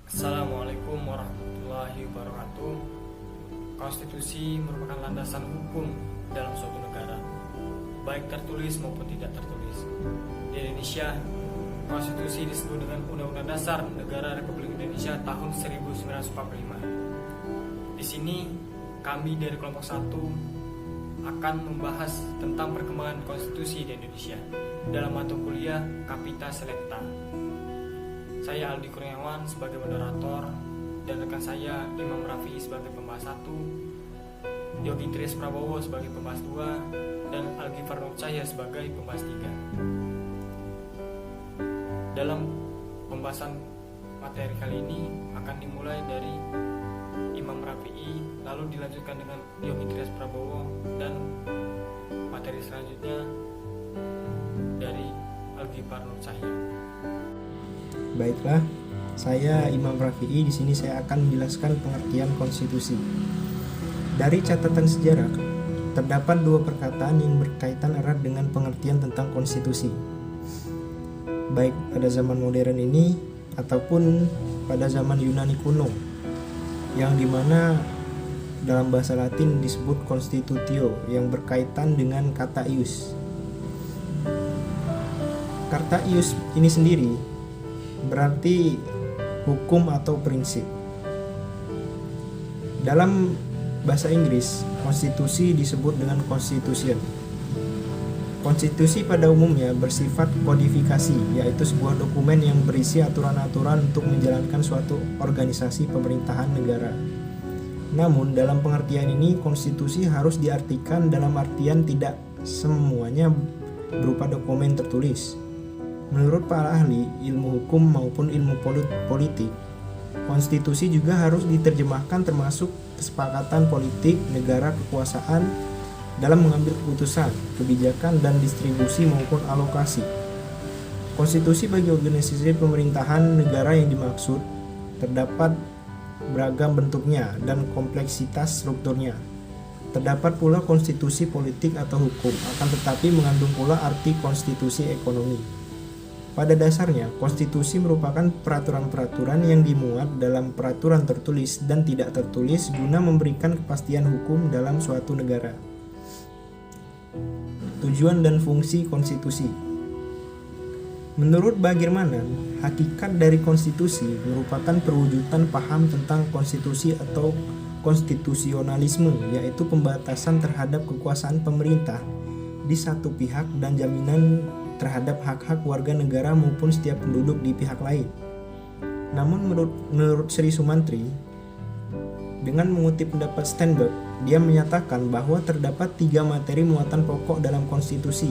Assalamualaikum warahmatullahi wabarakatuh. Konstitusi merupakan landasan hukum dalam suatu negara, baik tertulis maupun tidak tertulis. Di Indonesia, konstitusi disebut dengan Undang-Undang Dasar Negara Republik Indonesia tahun 1945. Di sini, kami dari kelompok 1 akan membahas tentang perkembangan konstitusi di Indonesia dalam mata kuliah Kapita Selecta. Saya Aldi Kurniawan sebagai moderator dan rekan saya Imam Rafi sebagai pembahas 1, Yogi Tries Prabowo sebagai pembahas 2, dan Algifar Nur Cahya sebagai pembahas 3. Dalam pembahasan materi kali ini akan dimulai dari Imam Rafi'i, lalu dilanjutkan dengan Yogi Tries Prabowo, dan materi selanjutnya dari Algifar Nur Cahya. Baiklah, saya Imam Rafi'i. Di sini saya akan menjelaskan pengertian konstitusi. Dari catatan sejarah, terdapat dua perkataan yang berkaitan erat dengan pengertian tentang konstitusi, baik pada zaman modern ini ataupun pada zaman Yunani kuno, yang dimana dalam bahasa Latin disebut constitutio, yang berkaitan dengan kata ius. Kata ius ini sendiri berarti hukum atau prinsip. Dalam bahasa Inggris, konstitusi disebut dengan constitution. Konstitusi pada umumnya bersifat kodifikasi, yaitu sebuah dokumen yang berisi aturan-aturan untuk menjalankan suatu organisasi pemerintahan negara. Namun dalam pengertian ini, konstitusi harus diartikan dalam artian tidak semuanya berupa dokumen tertulis. Menurut para ahli ilmu hukum maupun ilmu politik, konstitusi juga harus diterjemahkan termasuk kesepakatan politik negara, kekuasaan dalam mengambil keputusan, kebijakan, dan distribusi maupun alokasi. Konstitusi bagi organisasi pemerintahan negara yang dimaksud terdapat beragam bentuknya dan kompleksitas strukturnya. Terdapat pula konstitusi politik atau hukum, akan tetapi mengandung pula arti konstitusi ekonomi. Pada dasarnya, konstitusi merupakan peraturan-peraturan yang dimuat dalam peraturan tertulis dan tidak tertulis guna memberikan kepastian hukum dalam suatu negara. Tujuan dan fungsi konstitusi. Menurut Bagirmanan, hakikat dari konstitusi merupakan perwujudan paham tentang konstitusi atau konstitusionalisme, yaitu pembatasan terhadap kekuasaan pemerintah di satu pihak dan jaminan terhadap hak-hak warga negara maupun setiap penduduk di pihak lain. Namun menurut Sri Sumantri, dengan mengutip pendapat Steinberg, dia menyatakan bahwa terdapat 3 materi muatan pokok dalam konstitusi,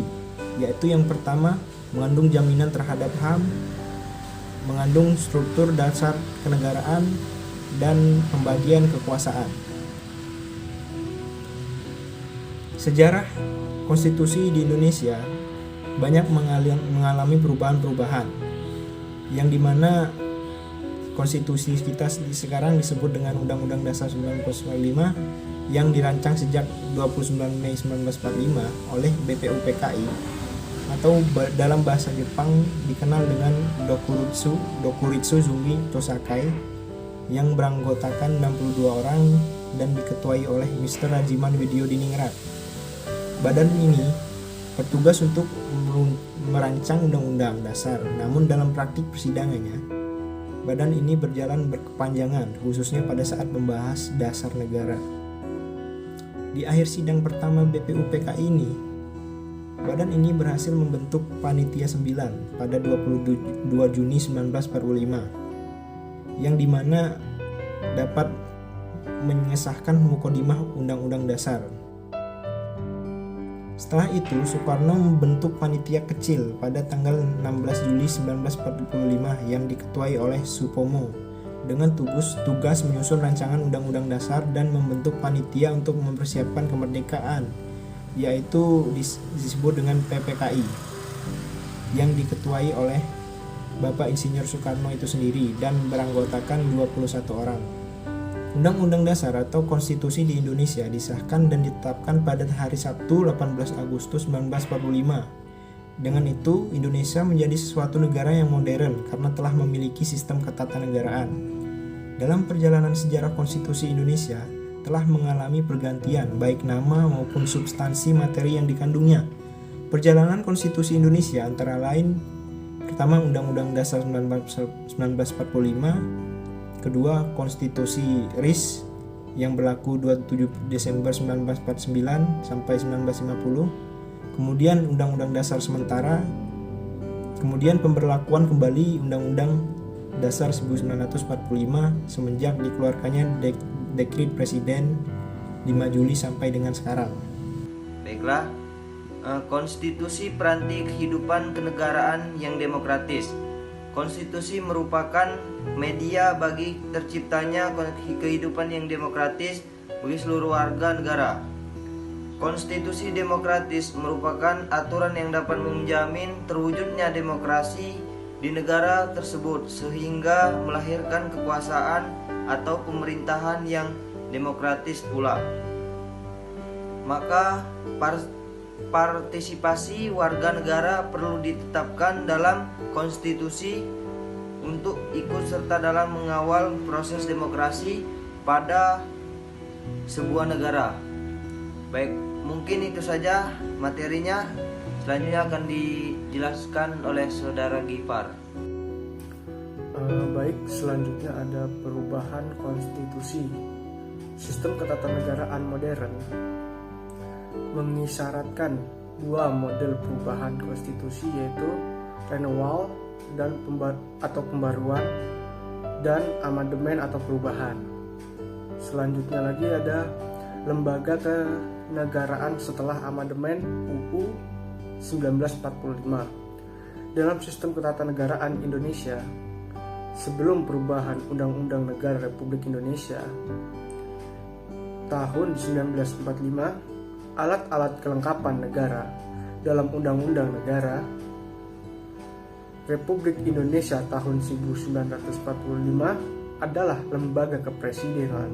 yaitu yang pertama, mengandung jaminan terhadap HAM, mengandung struktur dasar kenegaraan, dan pembagian kekuasaan. Sejarah konstitusi di Indonesia banyak mengalami perubahan-perubahan, yang dimana konstitusi kita sekarang disebut dengan Undang-Undang Dasar 1945 yang dirancang sejak 29 Mei 1945 oleh BPUPKI, atau dalam bahasa Jepang dikenal dengan Dokuritsu Zumi Tosakai, yang beranggotakan 62 orang dan diketuai oleh Mr. Rajiman Widyodiningrat. Badan ini bertugas untuk merancang undang-undang dasar, namun dalam praktik persidangannya, badan ini berjalan berkepanjangan, khususnya pada saat membahas dasar negara. Di akhir sidang pertama BPUPKI ini, badan ini berhasil membentuk Panitia 9 pada 22 Juni 1945, yang dimana dapat mengesahkan Mukodimah Undang-Undang Dasar. Setelah itu, Soekarno membentuk panitia kecil pada tanggal 16 Juli 1945 yang diketuai oleh Supomo dengan tugas menyusun rancangan undang-undang dasar dan membentuk panitia untuk mempersiapkan kemerdekaan, yaitu disebut dengan PPKI, yang diketuai oleh Bapak Insinyur Soekarno itu sendiri dan beranggotakan 21 orang. Undang-Undang Dasar atau Konstitusi di Indonesia disahkan dan ditetapkan pada hari Sabtu 18 Agustus 1945. Dengan itu, Indonesia menjadi suatu negara yang modern karena telah memiliki sistem ketatanegaraan. Dalam perjalanan sejarah konstitusi Indonesia telah mengalami pergantian baik nama maupun substansi materi yang dikandungnya. Perjalanan konstitusi Indonesia antara lain pertama Undang-Undang Dasar 1945, kedua Konstitusi RIS yang berlaku 27 Desember 1949 sampai 1950, kemudian Undang-Undang Dasar sementara, kemudian pemberlakuan kembali Undang-Undang Dasar 1945 semenjak dikeluarkannya Dekrit Presiden 5 Juli sampai dengan sekarang. Baiklah, konstitusi peranti kehidupan kenegaraan yang demokratis. Konstitusi merupakan media bagi terciptanya kehidupan yang demokratis bagi seluruh warga negara. Konstitusi demokratis merupakan aturan yang dapat menjamin terwujudnya demokrasi di negara tersebut sehingga melahirkan kekuasaan atau pemerintahan yang demokratis pula. Maka partisipasi warga negara perlu ditetapkan dalam konstitusi untuk ikut serta dalam mengawal proses demokrasi pada sebuah negara. Baik, mungkin itu saja materinya. Selanjutnya akan dijelaskan oleh Saudara Gifar. Baik, selanjutnya ada perubahan konstitusi. Sistem ketatanegaraan modern mengisyaratkan dua model perubahan konstitusi, yaitu renewal dan pembaruan dan amandemen atau perubahan. Selanjutnya lagi ada lembaga kenegaraan setelah amandemen UU 1945. Dalam sistem ketatanegaraan Indonesia sebelum perubahan Undang-Undang Negara Republik Indonesia tahun 1945, alat-alat kelengkapan negara dalam Undang-Undang Negara Republik Indonesia tahun 1945 adalah lembaga kepresidenan,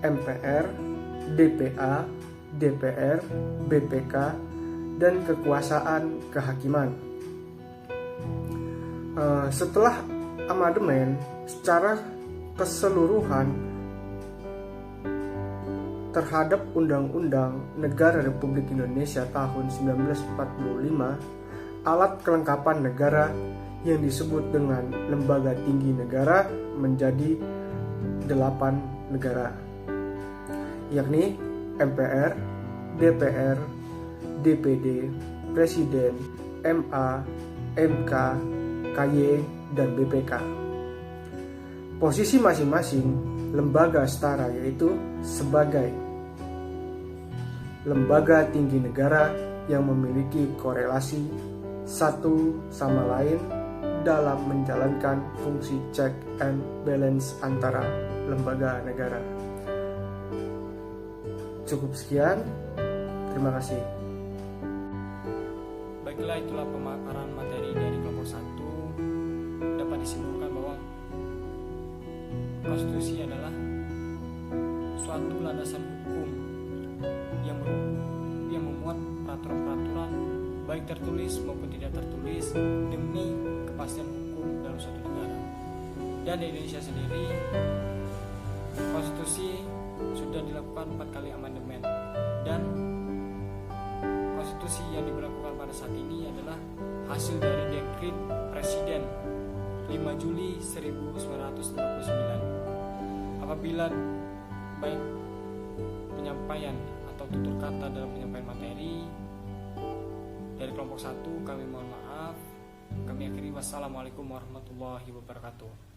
MPR, DPA, DPR, BPK, dan kekuasaan kehakiman. Setelah amandemen secara keseluruhan terhadap Undang-Undang Negara Republik Indonesia tahun 1945, alat kelengkapan negara yang disebut dengan lembaga tinggi negara menjadi 8 negara, yakni MPR, DPR, DPD, Presiden, MA, MK, KY, dan BPK. Posisi masing-masing lembaga setara, yaitu sebagai lembaga tinggi negara yang memiliki korelasi satu sama lain dalam menjalankan fungsi check and balance antara lembaga negara. Cukup sekian, terima kasih. Baiklah, itulah pemaparan materi dari kelompok 1. Dapat disimpulkan bahwa konstitusi adalah suatu landasan hukum yang memuat peraturan-peraturan baik tertulis maupun tidak tertulis demi kepastian hukum dalam suatu negara. Dan di Indonesia sendiri, konstitusi sudah dilakukan 4 kali amandemen, dan konstitusi yang diberlakukan pada saat ini adalah hasil dari Dekrit Presiden 5 Juli 1959. Apabila baik penyampaian atau tutur kata dalam penyampaian materi dari kelompok 1, kami mohon maaf. Kami akhiri, wassalamualaikum warahmatullahi wabarakatuh.